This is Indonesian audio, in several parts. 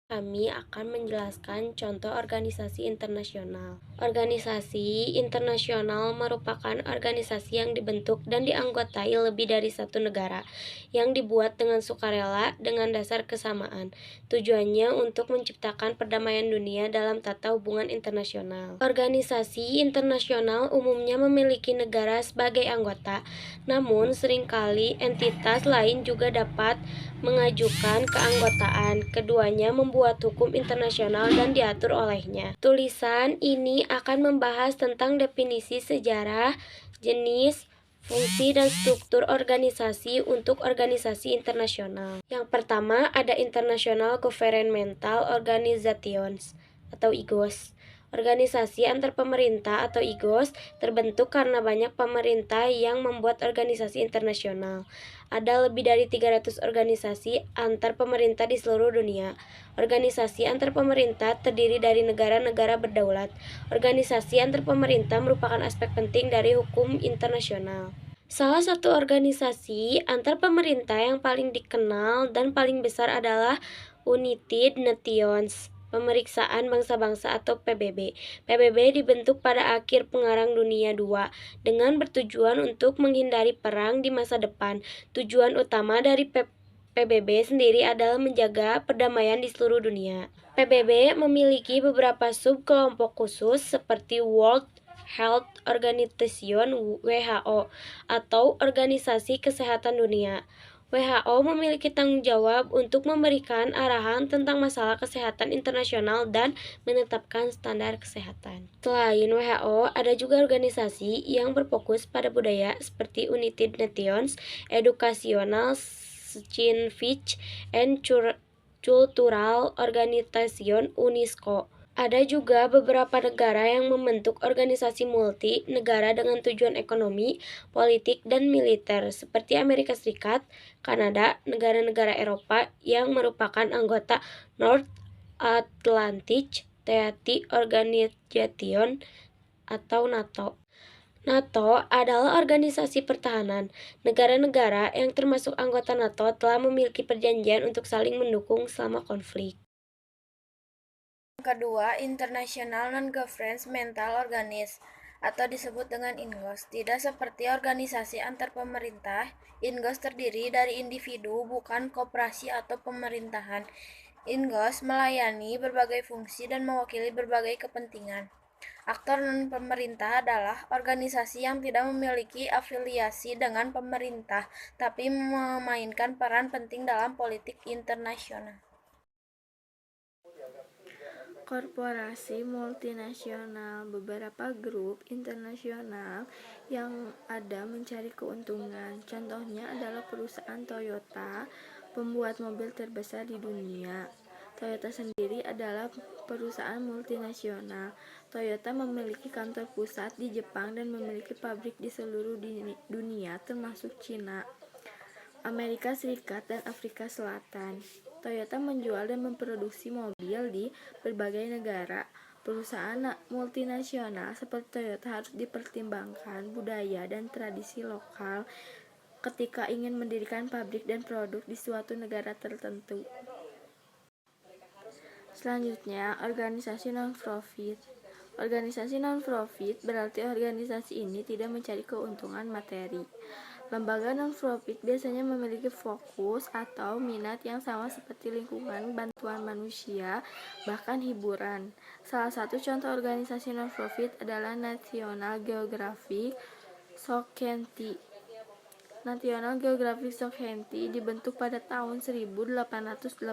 Kami akan menjelaskan contoh organisasi internasional. Organisasi internasional merupakan organisasi yang dibentuk dan dianggotai lebih dari satu negara, yang dibuat dengan sukarela dengan dasar kesamaan. Tujuannya untuk menciptakan perdamaian dunia dalam tata hubungan internasional. Organisasi internasional umumnya memiliki negara sebagai anggota, namun seringkali entitas lain juga dapat mengajukan keanggotaan. Keduanya membuat hukum internasional dan diatur olehnya. Tulisan ini akan membahas tentang definisi sejarah, jenis, fungsi, dan struktur organisasi untuk organisasi internasional. Yang pertama ada International Governmental Organizations atau IGOS. Organisasi antar pemerintah atau IGOS terbentuk karena banyak pemerintah yang membuat organisasi internasional. Ada lebih dari 300 organisasi antar pemerintah di seluruh dunia. Organisasi antar pemerintah terdiri dari negara-negara berdaulat. Organisasi antar pemerintah merupakan aspek penting dari hukum internasional. Salah satu organisasi antar pemerintah yang paling dikenal dan paling besar adalah United Nations, Pemeriksaan Bangsa-Bangsa atau PBB. PBB dibentuk pada akhir Perang Dunia II dengan bertujuan untuk menghindari perang di masa depan. Tujuan utama dari PBB sendiri adalah menjaga perdamaian di seluruh dunia. PBB memiliki beberapa subkelompok khusus seperti World Health Organization (WHO) atau Organisasi Kesehatan Dunia. WHO memiliki tanggung jawab untuk memberikan arahan tentang masalah kesehatan internasional dan menetapkan standar kesehatan. Selain WHO, ada juga organisasi yang berfokus pada budaya seperti United Nations, Educational, Scientific, and Cultural Organization (UNESCO). Ada juga beberapa negara yang membentuk organisasi multi-negara dengan tujuan ekonomi, politik, dan militer, seperti Amerika Serikat, Kanada, negara-negara Eropa yang merupakan anggota North Atlantic Treaty Organization atau NATO. NATO adalah organisasi pertahanan. Negara-negara yang termasuk anggota NATO telah memiliki perjanjian untuk saling mendukung selama konflik. Kedua, International Non-Governmental Organization atau disebut dengan INGOS. Tidak seperti organisasi antar pemerintah, INGOS terdiri dari individu, bukan koperasi atau pemerintahan. INGOS melayani berbagai fungsi dan mewakili berbagai kepentingan. Aktor non-pemerintah adalah organisasi yang tidak memiliki afiliasi dengan pemerintah, tapi memainkan peran penting dalam politik internasional. Korporasi multinasional, beberapa grup internasional yang ada mencari keuntungan. Contohnya adalah perusahaan Toyota, pembuat mobil terbesar di dunia. Toyota sendiri adalah perusahaan multinasional. Toyota memiliki kantor pusat di Jepang dan memiliki pabrik di seluruh dunia termasuk Cina, Amerika Serikat, dan Afrika Selatan. Toyota menjual dan memproduksi mobil di berbagai negara. Perusahaan multinasional seperti Toyota harus dipertimbangkan budaya dan tradisi lokal ketika ingin mendirikan pabrik dan produk di suatu negara tertentu. Selanjutnya, organisasi non-profit. Organisasi non-profit berarti organisasi ini tidak mencari keuntungan materi. Lembaga non-profit biasanya memiliki fokus atau minat yang sama seperti lingkungan, bantuan manusia, bahkan hiburan. Salah satu contoh organisasi non-profit adalah National Geographic Society. National Geographic Society dibentuk pada tahun 1888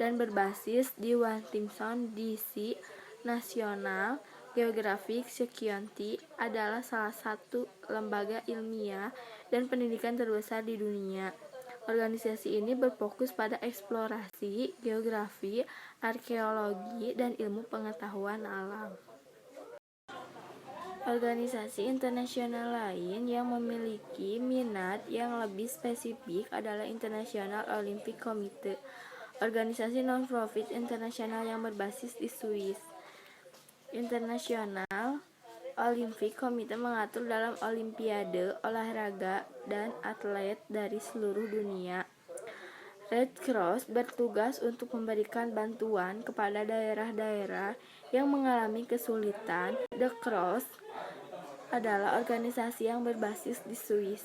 dan berbasis di Washington, D.C. National Geographic Society adalah salah satu lembaga ilmiah dan pendidikan terbesar di dunia. Organisasi ini berfokus pada eksplorasi, geografi, arkeologi, dan ilmu pengetahuan alam. Organisasi internasional lain yang memiliki minat yang lebih spesifik adalah International Olympic Committee, organisasi non-profit internasional yang berbasis di Swiss. International Olympic Committee mengatur dalam olimpiade, olahraga, dan atlet dari seluruh dunia. Red Cross bertugas untuk memberikan bantuan kepada daerah-daerah yang mengalami kesulitan. The Cross adalah organisasi yang berbasis di Swiss.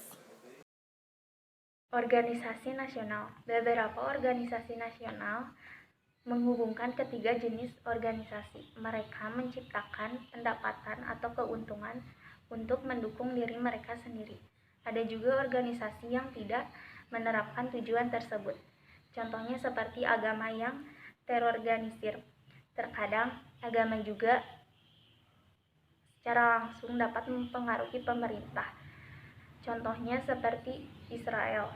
Organisasi nasional. Beberapa organisasi nasional menghubungkan ketiga jenis organisasi. Mereka menciptakan pendapatan atau keuntungan untuk mendukung diri mereka sendiri. Ada juga organisasi yang tidak menerapkan tujuan tersebut. Contohnya seperti agama yang terorganisir. Terkadang agama juga secara langsung dapat mempengaruhi pemerintah. Contohnya seperti Israel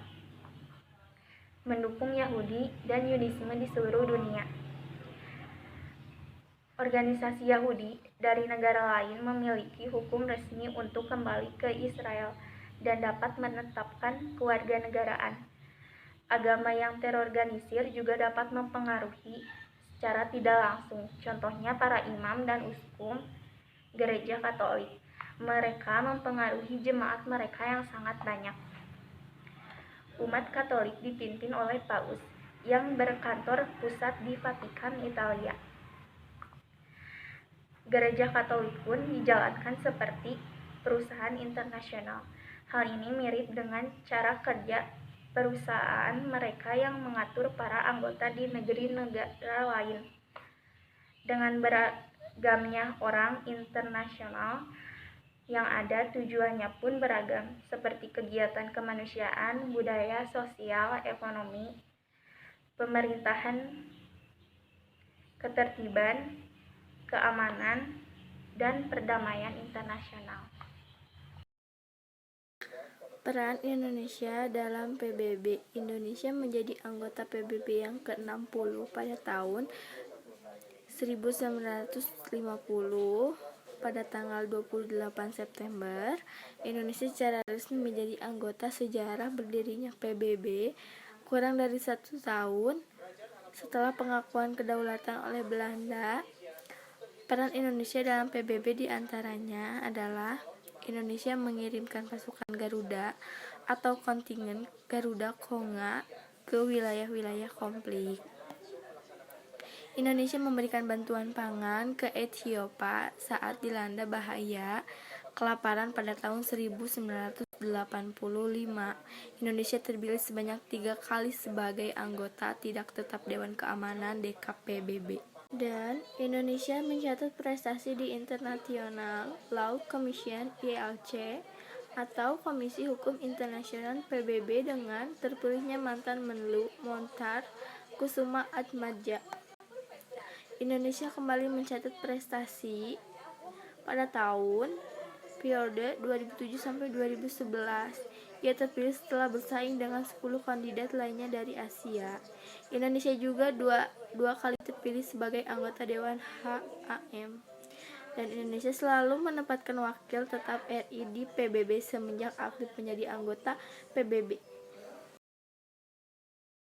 mendukung Yahudi dan Yudaisme di seluruh dunia. Organisasi Yahudi dari negara lain memiliki hukum resmi untuk kembali ke Israel dan dapat menetapkan kewarganegaraan. Agama yang terorganisir juga dapat mempengaruhi secara tidak langsung, contohnya para imam dan uskup gereja Katolik. Mereka mempengaruhi jemaat mereka yang sangat banyak. Umat Katolik dipimpin oleh Paus yang berkantor pusat di Vatikan, Italia. Gereja Katolik pun dijalankan seperti perusahaan internasional. Hal ini mirip dengan cara kerja perusahaan mereka yang mengatur para anggota di negeri-negara lain. Dengan beragamnya orang internasional yang ada, tujuannya pun beragam, seperti kegiatan kemanusiaan, budaya, sosial, ekonomi, pemerintahan, ketertiban, keamanan, dan perdamaian internasional. Peran Indonesia dalam PBB. Indonesia menjadi anggota PBB yang ke-60 pada tahun 1950. Pada tanggal 28 September, Indonesia secara resmi menjadi anggota. Sejarah berdirinya PBB kurang dari 1 tahun setelah pengakuan kedaulatan oleh Belanda. Peran Indonesia dalam PBB diantaranya adalah Indonesia mengirimkan pasukan Garuda atau kontingen Garuda Konga ke wilayah-wilayah konflik. Indonesia memberikan bantuan pangan ke Ethiopia saat dilanda bahaya kelaparan pada tahun 1985. Indonesia terpilih sebanyak 3 kali sebagai anggota tidak tetap Dewan Keamanan DKPBB. Dan Indonesia mencatat prestasi di International Law Commission (ILC) atau Komisi Hukum Internasional PBB dengan terpilihnya mantan Menlu Mochtar Kusuma Atmadja. Indonesia kembali mencatat prestasi pada tahun periode 2007 sampai 2011. Ia terpilih setelah bersaing dengan 10 kandidat lainnya dari Asia. Indonesia juga dua kali terpilih sebagai anggota Dewan HAM. Dan Indonesia selalu menempatkan wakil tetap RI di PBB semenjak aktif menjadi anggota PBB.